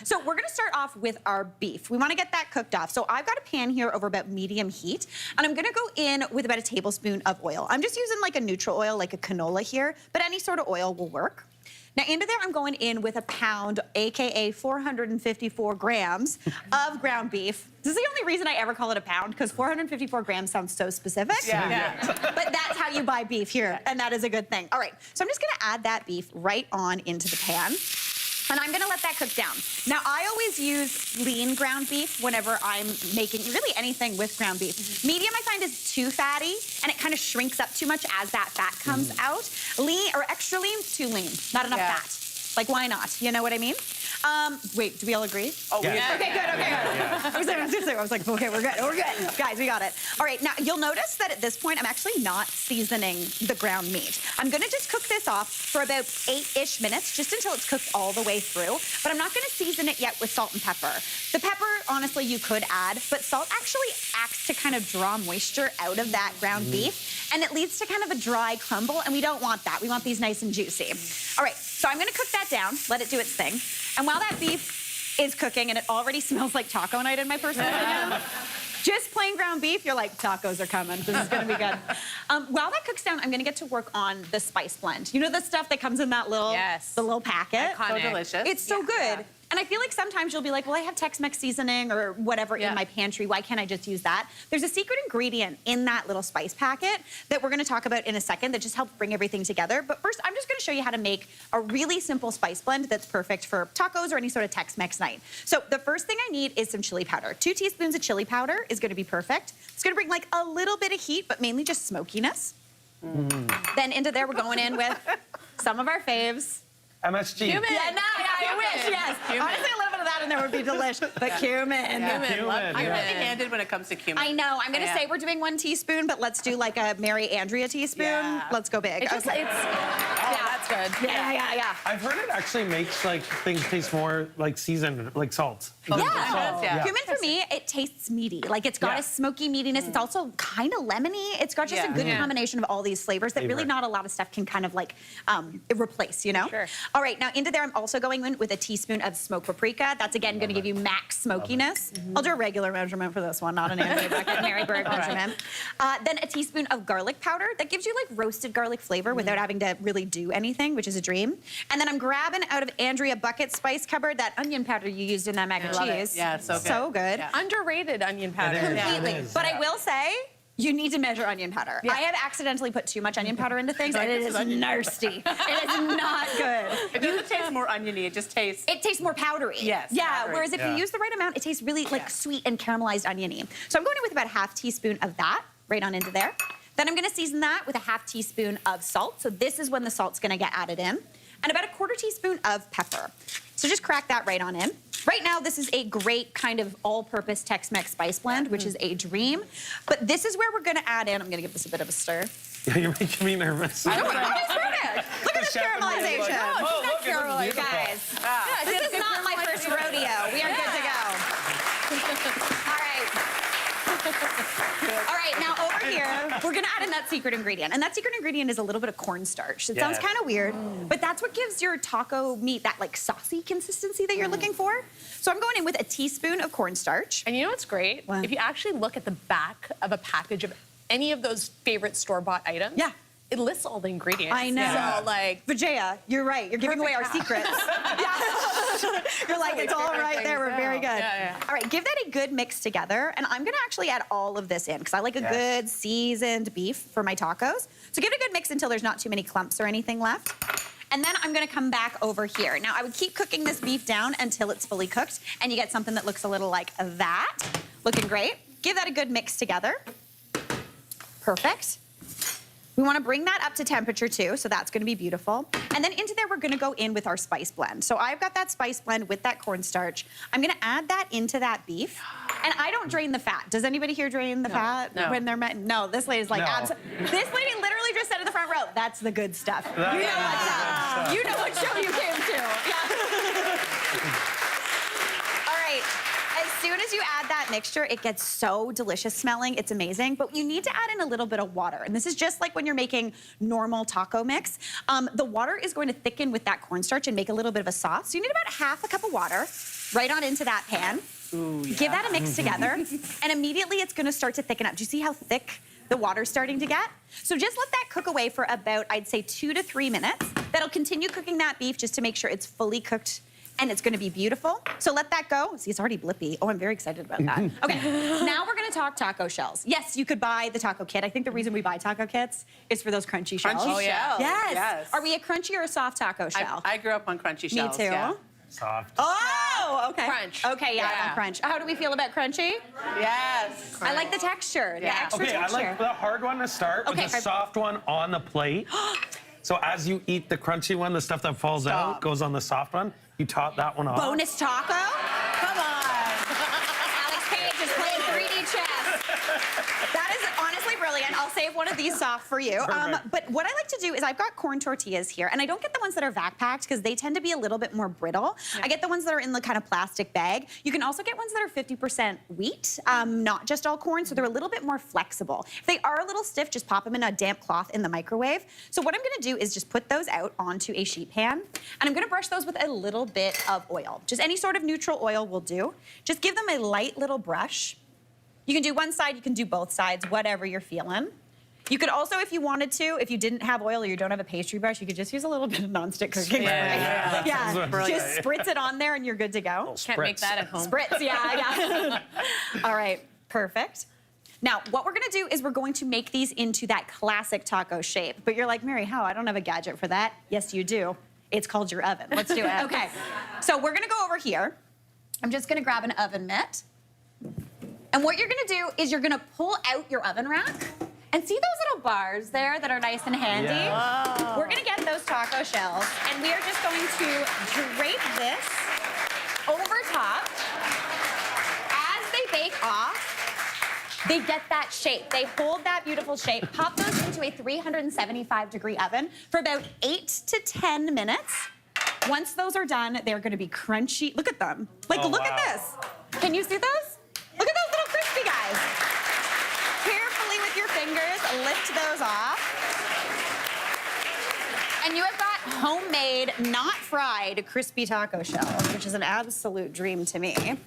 So we're gonna start off with our beef. We wanna get that cooked off. So I've got a pan here over about medium heat, and I'm gonna go in with about a tablespoon of oil. I'm just using like a neutral oil, like a canola here, but any sort of oil will work. Now into there, I'm going in with a pound, AKA 454 grams of ground beef. This is the only reason I ever call it a pound, because 454 grams sounds so specific. Yeah. But that's how you buy beef here, and that is a good thing. All right, so I'm just gonna add that beef right on into the pan. And I'm gonna let that cook down. Now, I always use lean ground beef whenever I'm making really anything with ground beef. Medium, I find, is too fatty, and it kind of shrinks up too much as that fat comes out. Lean, or extra lean, too lean. Not enough fat. Like, why not? You know what I mean? Wait, do we all agree? Oh, yeah. Okay, good, okay, good. I was like, okay, we're good. Guys, we got it. All right, now, you'll notice that at this point, I'm actually not seasoning the ground meat. I'm gonna just cook this off for about 8-ish minutes, just until it's cooked all the way through, but I'm not gonna season it yet with salt and pepper. The pepper, honestly, you could add, but salt actually acts to kind of draw moisture out of that ground beef, and it leads to kind of a dry crumble, and we don't want that. We want these nice and juicy. All right, so I'm gonna cook that down, let it do its thing, and while that beef is cooking, and it already smells like taco night in my personal opinion, just plain ground beef, you're like, tacos are coming. This is gonna be good. While that cooks down, I'm gonna get to work on the spice blend. You know the stuff that comes in that little, the little packet? So delicious. It's so good. And I feel like sometimes you'll be like, well, I have Tex-Mex seasoning or whatever in my pantry. Why can't I just use that? There's a secret ingredient in that little spice packet that we're gonna talk about in a second that just helps bring everything together. But first, I'm just gonna show you how to make a really simple spice blend that's perfect for tacos or any sort of Tex-Mex night. So the first thing I need is some chili powder. 2 teaspoons of chili powder is gonna be perfect. It's gonna bring like a little bit of heat, but mainly just smokiness. Then into there, we're going in with some of our faves. MSG. Cumin. Yeah, I wish, yes. Honestly, a little bit of that in there would be delish. But cumin. Cumin. I'm heavy-handed when it comes to cumin. I know. I'm going to say we're doing 1 teaspoon, but let's do like a Mary Andrea teaspoon. Let's go big. It's that's good. Yeah. I've heard it actually makes like things taste more like seasoned, like salt. Yeah. Cumin for me, it tastes meaty. Like it's got a smoky meatiness. It's also kind of lemony. It's got just a good combination of all these flavors that really not a lot of stuff can kind of like replace, you know? Sure. All right, now into there, I'm also going in with a teaspoon of smoked paprika. That's again going to give you max smokiness. I'll do a regular measurement for this one, not an Andrea Bucket Mary Berg measurement. Then a teaspoon of garlic powder. That gives you like roasted garlic flavor without having to really do anything, which is a dream. And then I'm grabbing out of Andrea Bucket spice cupboard that onion powder you used in that mac and cheese. Yeah, so good. So good. Yeah. Underrated onion powder. Completely. But I will say, you need to measure onion powder. I have accidentally put too much onion powder into things, and it is nasty. It is not good. It doesn't taste more oniony. It just tastes... It tastes more powdery. Yes. Yeah, powdery. whereas if you use the right amount, it tastes really like sweet and caramelized oniony. So I'm going in with about a ½ teaspoon of that, right on into there. Then I'm gonna season that with a ½ teaspoon of salt. So this is when the salt's gonna get added in. And about a ¼ teaspoon of pepper. So just crack that right on in. Right now, this is a great kind of all-purpose Tex-Mex spice blend, which is a dream. But this is where we're gonna add in, I'm gonna give this a bit of a stir. Yeah, you're making me nervous. I know, it's perfect. Look at this caramelization. Look, Caramelized, guys. This is not my first rodeo. We are good to go. All right. All right, now over here, we're gonna add in that secret ingredient. And that secret ingredient is a little bit of cornstarch. It sounds kind of weird, but that's what gives your taco meat that like saucy consistency that you're looking for. So I'm going in with a teaspoon of cornstarch. And you know what's great? What? If you actually look at the back of a package of any of those favorite store-bought items, it lists all the ingredients. I know. So, like... Vijaya, you're right. You're giving away our secrets. You're like, it's all right there. We're very good. All right, give that a good mix together. And I'm going to actually add all of this in because I like a good seasoned beef for my tacos. So give it a good mix until there's not too many clumps or anything left. And then I'm gonna come back over here. Now, I would keep cooking this beef down until it's fully cooked, and you get something that looks a little like that. Looking great. Give that a good mix together. Perfect. We wanna bring that up to temperature too, so that's gonna be beautiful. And then into there, we're gonna go in with our spice blend. So I've got that spice blend with that cornstarch. I'm gonna add that into that beef. And I don't drain the fat. Does anybody here drain the fat when they're no, this lady's like, this lady literally just said in the front row, that's the good stuff. You know what's up. You know what show you came to. All right. As soon as you add that mixture, it gets so delicious smelling. It's amazing. But you need to add in a little bit of water. And this is just like when you're making normal taco mix. The water is going to thicken with that cornstarch and make a little bit of a sauce. So you need about ½ a cup of water. right on into that pan. Ooh, yeah. Give that a mix together, and immediately it's gonna start to thicken up. Do you see how thick the water's starting to get? So just let that cook away for about, I'd say 2 to 3 minutes. That'll continue cooking that beef just to make sure it's fully cooked and it's gonna be beautiful. So let that go. See, it's already blippy. Oh, I'm very excited about that. Okay, now we're gonna talk taco shells. Yes, you could buy the taco kit. I think the reason we buy taco kits is for those crunchy shells. Crunchy shells. Yes. Are we a crunchy or a soft taco shell? I grew up on crunchy shells. Me too. Yeah. Soft. Oh, okay. Crunch. Okay, yeah, I want crunch. How do we feel about crunchy? Yes. I like the texture, the Yeah. extra Okay, I texture. like the hard one to start Okay. with the soft one on the plate. So as you eat the crunchy one, the stuff that falls out goes on the soft one. You top that one off. Bonus taco? Come on. Alex Page is playing 3D chess. That is honestly brilliant. I'll save one of these soft for you. Perfect. But what I like to do is I've got corn tortillas here, and I don't get the ones that are vac packed because they tend to be a little bit more brittle. I get the ones that are in the kind of plastic bag. You can also get ones that are 50% wheat, not just all corn, so they're a little bit more flexible. If they are a little stiff, just pop them in a damp cloth in the microwave. So what I'm gonna do is just put those out onto a sheet pan, and I'm gonna brush those with a little bit of oil. Just any sort of neutral oil will do. Just give them a light little brush. You can do one side, you can do both sides, whatever you're feeling. You could also, if you wanted to, if you didn't have oil or you don't have a pastry brush, you could just use a little bit of nonstick cooking spray. Yeah. Just spritz it on there and you're good to go. Can't make that at home. Spritz, yeah. All right, perfect. Now, what we're gonna do is we're going to make these into that classic taco shape. But you're like, Mary, how? I don't have a gadget for that. Yes, you do. It's called your oven. Let's do it. Okay, so we're gonna go over here. I'm just gonna grab an oven mitt. And what you're gonna do is you're gonna pull out your oven rack and see those little bars there that are nice and handy? Yeah. We're gonna get those taco shells and we are just going to drape this over top. As they bake off, they get that shape. They hold that beautiful shape. Pop those into a 375-degree oven for about 8 to 10 minutes. Once those are done, they're gonna be crunchy. Look at them. Like, Oh, look wow. at this. Can you see those? Look at those little crispy guys. Carefully with your fingers, lift those off. And you have got homemade, not fried, crispy taco shells, which is an absolute dream to me.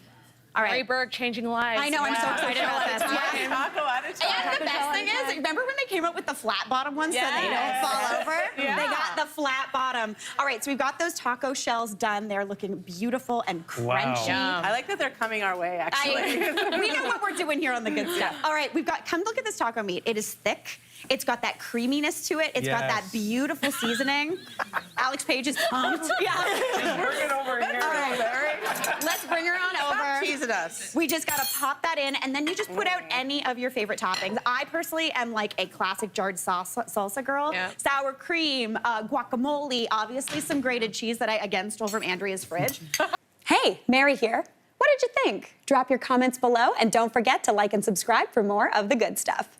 All Mary right. Berg changing lives. I know, I'm so excited about this. Yeah. Taco at a time. And the best thing is, remember when they came out with the flat bottom ones so they don't fall over? Yeah. They got the flat bottom. All right, so we've got those taco shells done. They're looking beautiful and crunchy. Wow. I like that they're coming our way, actually. We know what we're doing here on the good stuff. All right, come look at this taco meat. It is thick. It's got that creaminess to it. It's got that Yes. beautiful seasoning. Alex Page is pumped. Yeah. Bring it over here. All right. Let's bring her on over. Stop teasing us. We just gotta pop that in, and then you just put out any of your favorite toppings. I personally am like a classic jarred salsa girl. Yeah. Sour cream, guacamole, obviously some grated cheese that I, again, stole from Andrea's fridge. Hey, Mary here. What did you think? Drop your comments below, and don't forget to like and subscribe for more of the good stuff.